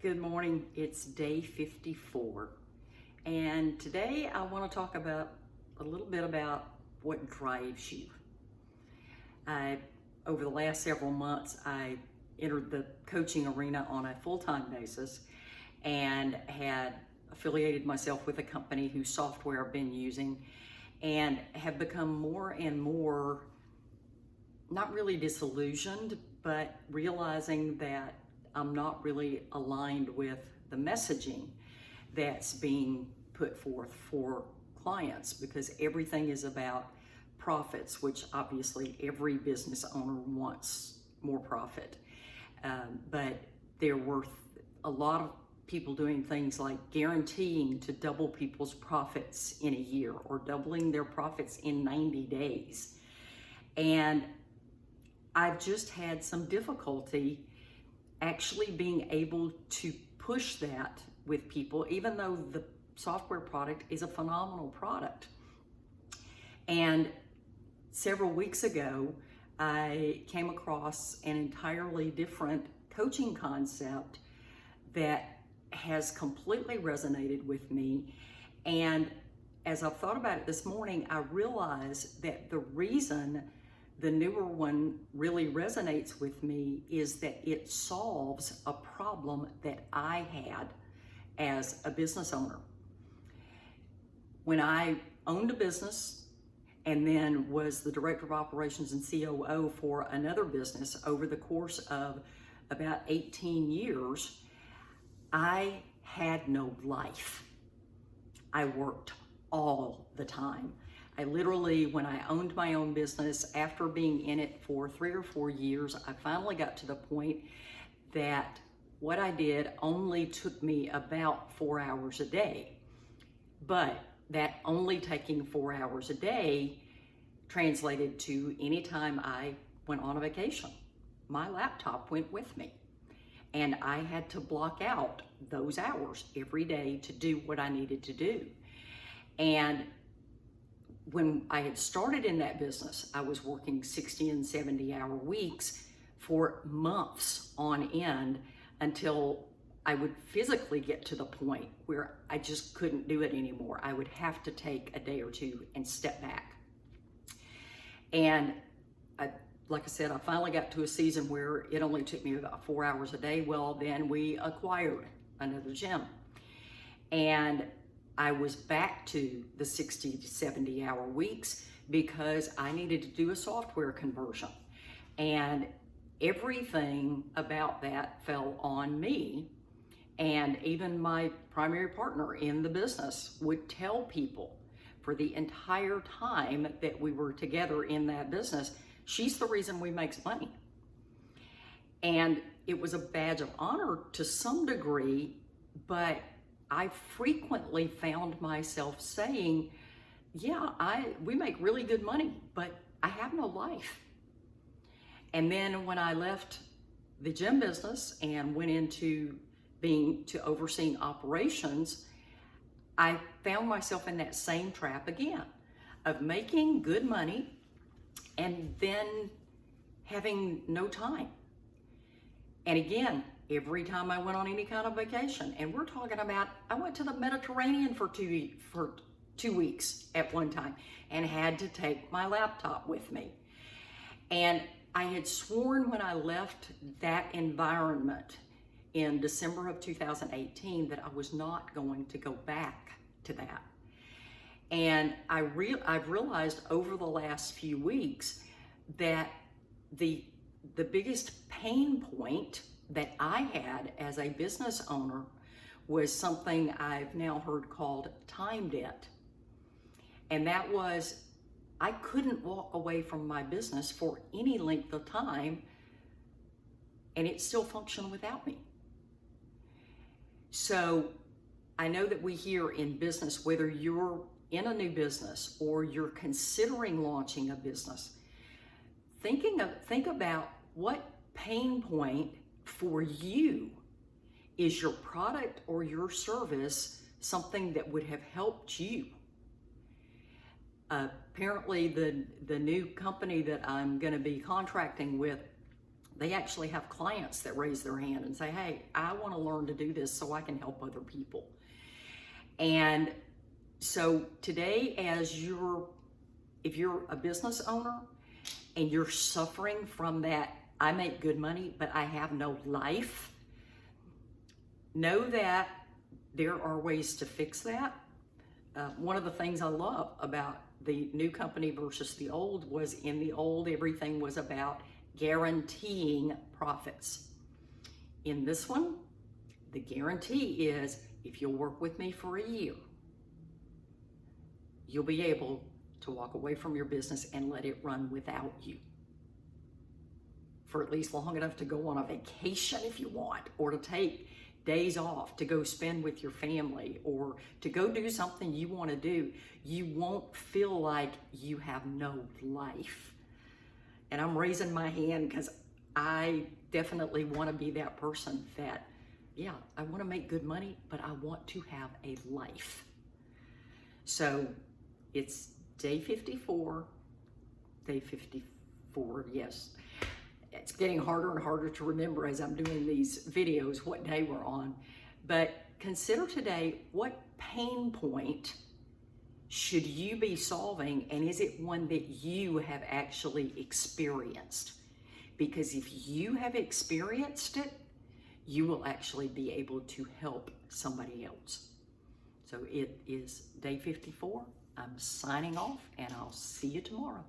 Good morning. It's day 54. And today I want to talk about a little bit about what drives you. Over the last several months, I entered the coaching arena on a full-time basis and had affiliated myself with a company whose software I've been using and have become more and more, not really disillusioned, but realizing that I'm not really aligned with the messaging that's being put forth for clients, because everything is about profits, which obviously every business owner wants more profit. But there were a lot of people doing things like guaranteeing to double people's profits in a year or doubling their profits in 90 days. And I've just had some difficulty actually being able to push that with people, even though the software product is a phenomenal product. And several weeks ago, I came across an entirely different coaching concept that has completely resonated with me. And as I've thought about it this morning, I realized that the reason the newer one really resonates with me is that it solves a problem that I had as a business owner. When I owned a business and then was the director of operations and COO for another business over the course of about 18 years, I had no life. I worked all the time. I literally, when I owned my own business, after being in it for 3 or 4 years, I finally got to the point that what I did only took me about 4 hours a day. But that only taking 4 hours a day translated to any time I went on a vacation. My laptop went with me, and I had to block out those hours every day to do what I needed to do. And when I had started in that business, I was working 60 and 70-hour weeks for months on end until I would physically get to the point where I just couldn't do it anymore. I would have to take a day or two and step back. And like I said, I finally got to a season where it only took me about 4 hours a day. Well, then we acquired another gym. And I was back to the 60 to 70-hour weeks because I needed to do a software conversion. And everything about that fell on me. And even my primary partner in the business would tell people for the entire time that we were together in that business, she's the reason we make money. And it was a badge of honor to some degree, but I frequently found myself saying, yeah, we make really good money, but I have no life. And then when I left the gym business and went into overseeing operations, I found myself in that same trap again of making good money and then having no time. And again, every time I went on any kind of vacation, and we're talking about, I went to the Mediterranean for 2 weeks at one time and had to take my laptop with me. And I had sworn when I left that environment in December of 2018 that I was not going to go back to that. And I've realized over the last few weeks that the biggest pain point that I had as a business owner was something I've now heard called time debt. And that was, I couldn't walk away from my business for any length of time and it still functioned without me. So I know that we hear in business, whether you're in a new business or you're considering launching a business, think about what pain point for you is your product or your service something that would have helped you. Apparently the new company that I'm going to be contracting with They actually have clients that raise their hand and say, hey, I want to learn to do this so I can help other people. And so today, if you're a business owner and you're suffering from that, I make good money, but I have no life, know that there are ways to fix that. One of the things I love about the new company versus the old was, in the old, everything was about guaranteeing profits. In this one, the guarantee is, if you'll work with me for a year, you'll be able to walk away from your business and let it run without you for at least long enough to go on a vacation if you want, or to take days off to go spend with your family, or to go do something you want to do. You won't feel like you have no life. And I'm raising my hand because I definitely want to be that person that, yeah, I want to make good money, but I want to have a life. So it's day 54, yes. It's getting harder and harder to remember as I'm doing these videos what day we're on. But consider today, what pain point should you be solving, and is it one that you have actually experienced? Because if you have experienced it, you will actually be able to help somebody else. So it is day 54. I'm signing off, and I'll see you tomorrow.